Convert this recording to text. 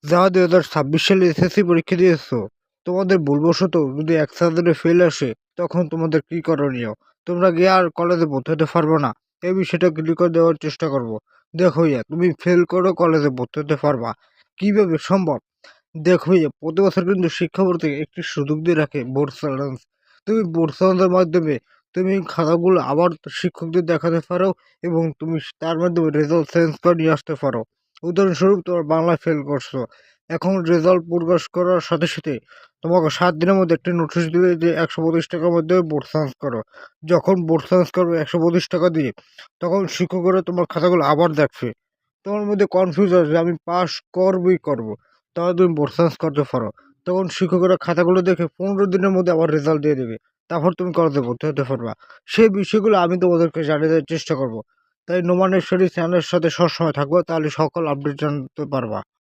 যারা 2026 সালে এসএসসি পরীক্ষা দিয়েছো, তোমাদের ভুলবশত যদি এক সাবজেক্টে ফেল আসে, তখন তোমাদের কি করণীয়? তোমরা গিয়ে আর কলেজে ভর্তি হতে পারবে না। এই বিষয়টা ক্লিয়ার করে দেওয়ার চেষ্টা করব। দেখো ইয়া, তুমি ফেল করো কলেজে ভর্তি হতে পারবা। কিভাবে সম্ভব? দেখো ইয়া, প্রতি বছর কিন্তু শিক্ষা বোর্ড থেকে একটি সুযোগ দিয়ে রাখে বোর্ড চ্যালেঞ্জ। তুমি বোর্ড চ্যালেঞ্জের মাধ্যমে তুমি খাতাগুলো আবার শিক্ষকদের দেখাতে পারো এবং তুমি তার মাধ্যমে রেজাল্ট চেঞ্জ করে নিয়ে আসতে পারো। উদাহরণস্বরূপ, তোমার বাংলায় ফেল করছো, এখন রেজাল্ট প্রকাশ করার সাথে সাথে তোমাকে 7 দিনের মধ্যে একটি নোটিশ দিবে যে 125 টাকার মধ্যে বোর্ড চেঞ্জ করো। যখন বোর্ড চেঞ্জ করবে 125 টাকা দিয়ে, তখন শিক্ষকরা তোমার খাতাগুলো আবার দেখবে। তোমার মধ্যে কনফিউজ আছে যে আমি পাস করবই করব, তাহলে তুমি বোর্ড চেঞ্জ করতে পারো। তখন শিক্ষকরা খাতাগুলো দেখে 15 দিনের মধ্যে আবার রেজাল্ট দিয়ে দেবে। তারপর তুমি কলেজে ভর্তি হতে পারবা। সেই বিষয়গুলো আমি তোমাদেরকে জানিয়ে দেওয়ার চেষ্টা করব। তাই নোমানের চ্যানেলের সাথে সবসময় থাকবো, তাহলে সকল আপডেট জানতে পারবা।